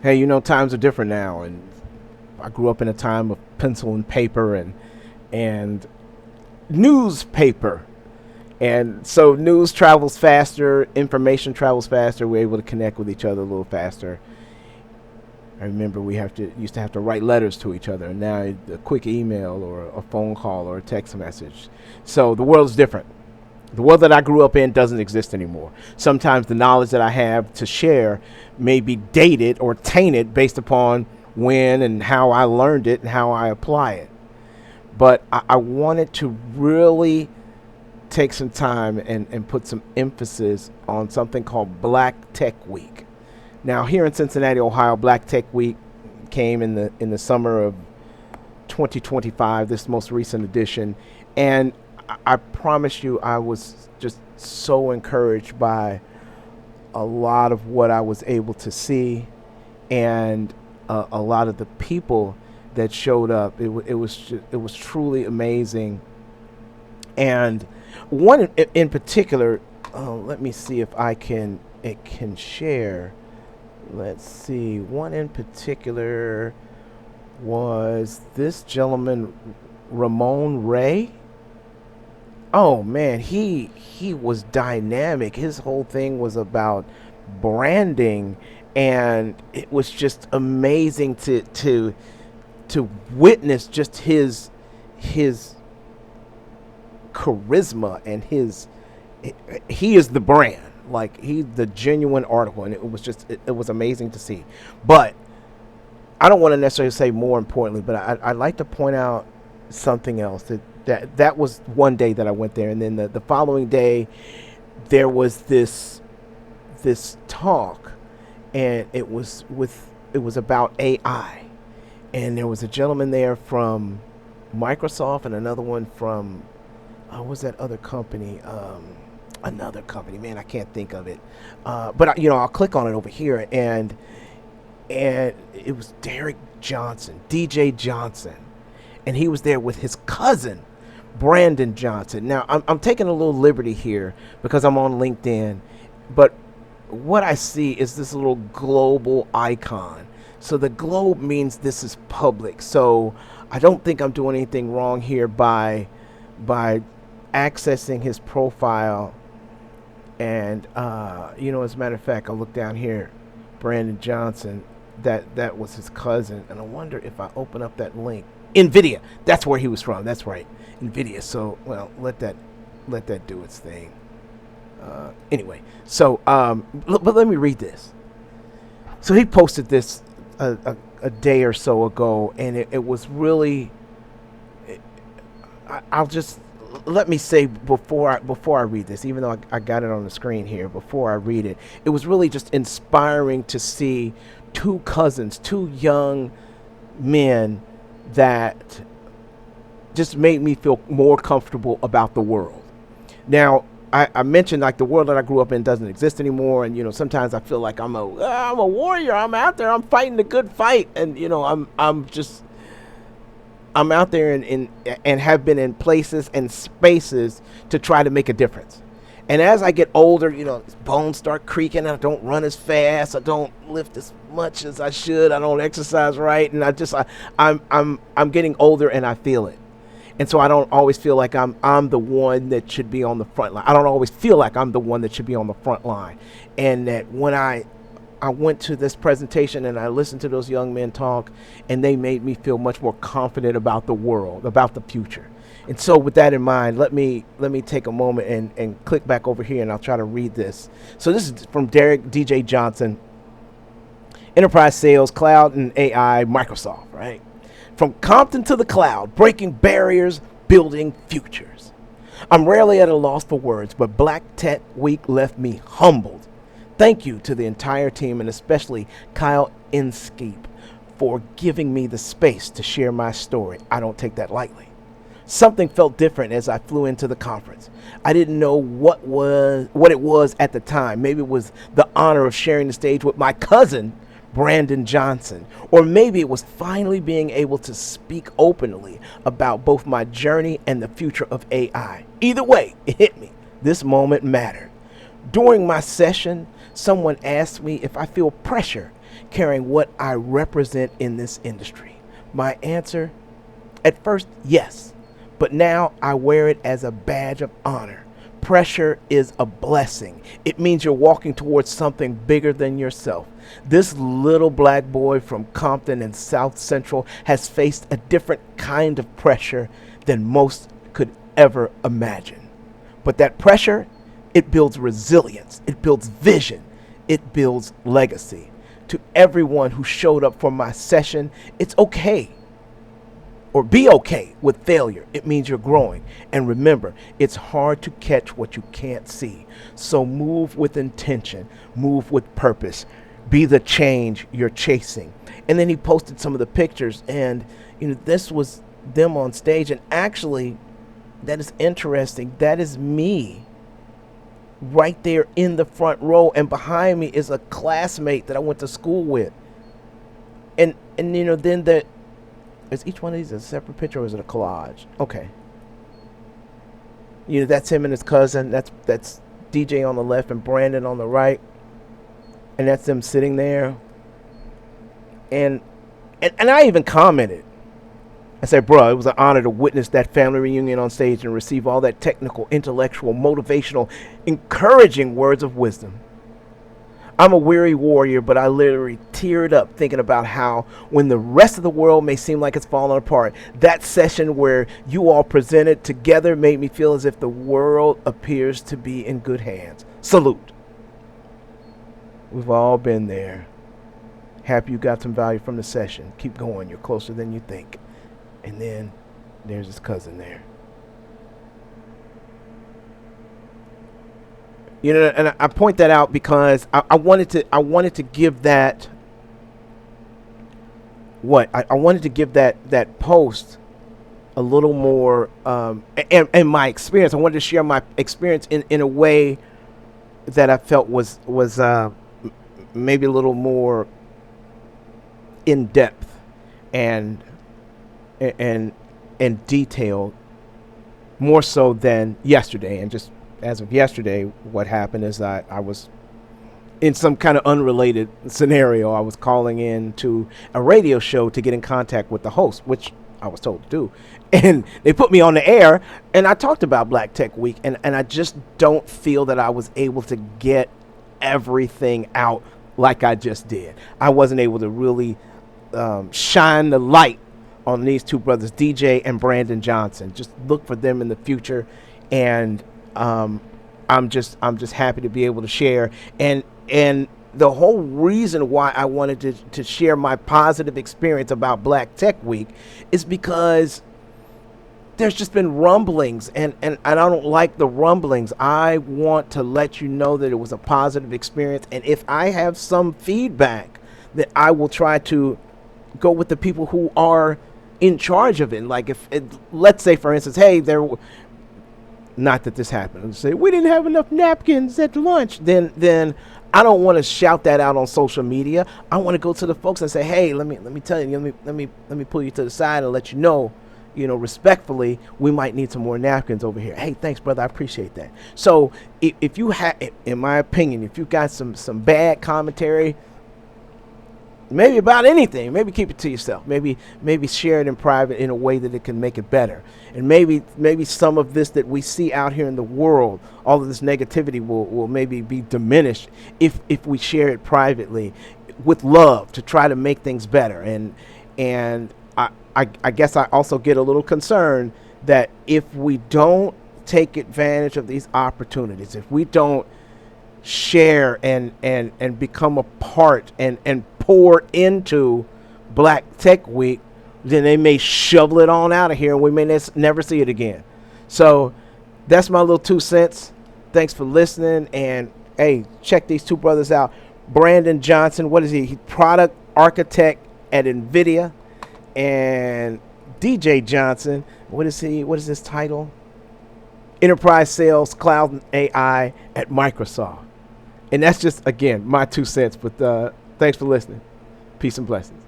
Hey, times are different now, and I grew up in a time of pencil and paper and newspaper. And so news travels faster, information travels faster. We're able to connect with each other a little faster. I remember we used to have to write letters to each other, and now a quick email or a phone call or a text message. So the world is different. The world that I grew up in doesn't exist anymore. Sometimes the knowledge that I have to share may be dated or tainted based upon when and how I learned it and how I apply it. But I wanted to really take some time and put some emphasis on something called Black Tech Week. Now, here in Cincinnati, Ohio, Black Tech Week came in the summer of 2025, this most recent edition, and I promise you, I was just so encouraged by a lot of what I was able to see, and a lot of the people that showed up. It was truly amazing, and one in particular. Let me see if it can share. Let's see. One in particular was this gentleman, Ramon Ray. Oh man, he was dynamic. His whole thing was about branding, and it was just amazing to witness just his charisma and his he is the brand. Like, he's the genuine article, and it was amazing to see. But I don't want to necessarily say more importantly, but I'd like to point out something else that was one day that I went there, and then the following day there was this talk, and it was about AI, and there was a gentleman there from Microsoft and another one from what was that other company? Another company, man, I can't think of it. But I'll click on it over here, and it was Darrick Johnson, DJ Johnson, and he was there with his cousin, Brandon Johnson. Now, I'm taking a little liberty here because I'm on LinkedIn, but what I see is this little global icon. So the globe means this is public. So I don't think I'm doing anything wrong here by accessing his profile. And as a matter of fact, I look down here, Brandon Johnson. That was his cousin, and I wonder if I open up that link. NVIDIA. That's where he was from. That's right, NVIDIA. So, well, let that do its thing. Anyway, so but let me read this. So he posted this a day or so ago, and it was really. I'll just let me say before I read this, even though I got it on the screen here, before I read it, it was really just inspiring to see two cousins, two young men that just made me feel more comfortable about the world. Now, I mentioned, like, the world that I grew up in doesn't exist anymore, and sometimes I feel like I'm a warrior. I'm out there. I'm fighting the good fight, and I'm out there and have been in places and spaces to try to make a difference. And as I get older, bones start creaking. I don't run as fast. I don't lift as much as I should. I don't exercise right, and I'm getting older, and I feel it. And so I don't always feel like I'm the one that should be on the front line. I don't always feel like I'm the one that should be on the front line. And that when I went to this presentation and I listened to those young men talk, and they made me feel much more confident about the world, about the future. And so with that in mind, let me take a moment and click back over here, and I'll try to read this. So this is from Darrick DJ Johnson, Enterprise Sales, Cloud and AI, Microsoft, right? From Compton to the cloud, breaking barriers, building futures. I'm rarely at a loss for words, but Black Tech Week left me humbled. Thank you to the entire team, and especially Kyle Inskeep, for giving me the space to share my story. I don't take that lightly. Something felt different as I flew into the conference. I didn't know what it was at the time. Maybe it was the honor of sharing the stage with my cousin, Brandon Johnson, or maybe it was finally being able to speak openly about both my journey and the future of AI. Either way, it hit me. This moment mattered. During my session, someone asked me if I feel pressure carrying what I represent in this industry? My answer, at first, yes. But now I wear it as a badge of honor. Pressure is a blessing. It means you're walking towards something bigger than yourself. This little black boy from Compton and South Central has faced a different kind of pressure than most could ever imagine. But that pressure, it builds resilience, it builds vision, it builds legacy. To everyone who showed up for my session, it's okay, or be okay with failure. It means you're growing. And remember, it's hard to catch what you can't see. So move with intention, move with purpose, be the change you're chasing. And then he posted some of the pictures, and this was them on stage. And actually, that is interesting. That is me right there in the front row, and behind me is a classmate that I went to school with. And then is each one of these a separate picture, or is it a collage? Okay. That's him and his cousin. That's DJ on the left and Brandon on the right. And that's them sitting there. And I even commented. I said, bro, it was an honor to witness that family reunion on stage and receive all that technical, intellectual, motivational, encouraging words of wisdom. I'm a weary warrior, but I literally teared up thinking about how when the rest of the world may seem like it's falling apart, that session where you all presented together made me feel as if the world appears to be in good hands. Salute. We've all been there. Happy you got some value from the session. Keep going. You're closer than you think. And then there's his cousin there. And I point that out because I wanted to give that I wanted to give that post a little more and my experience. I wanted to share my experience in a way that I felt was maybe a little more in depth and detailed, more so than yesterday. And just as of yesterday, what happened is that I was in some kind of unrelated scenario. I was calling in to a radio show to get in contact with the host, which I was told to do. And they put me on the air, and I talked about Black Tech Week, and I just don't feel that I was able to get everything out like I just did. I wasn't able to really shine the light on these two brothers, DJ and Brandon Johnson. Just look for them in the future, and I'm just happy to be able to share. And the whole reason why I wanted to share my positive experience about Black Tech Week is because there's just been rumblings, and I don't like the rumblings. I want to let you know that it was a positive experience, and if I have some feedback, that I will try to go with the people who are in charge of it. Like let's say, for instance, hey, not that this happened. Let's say we didn't have enough napkins at lunch. Then I don't want to shout that out on social media. I want to go to the folks and say, hey, let me tell you, let me pull you to the side and let you know, respectfully, we might need some more napkins over here. Hey, thanks, brother. I appreciate that. So if you have, in my opinion, if you've got some bad commentary, maybe about anything, maybe keep it to yourself. Maybe share it in private in a way that it can make it better. And maybe some of this that we see out here in the world, all of this negativity will maybe be diminished if we share it privately with love to try to make things better. And I guess I also get a little concerned that if we don't take advantage of these opportunities, if we don't share and become a part and pour into Black Tech Week, then they may shovel it on out of here and we may never see it again. So that's my little 2 cents. Thanks for listening. And hey, check these two brothers out. Brandon Johnson, what is he? He's product architect at NVIDIA. And DJ Johnson, what is he? What is his title? Enterprise Sales, Cloud and AI at Microsoft. And that's just, again, my 2 cents. But thanks for listening. Peace and blessings.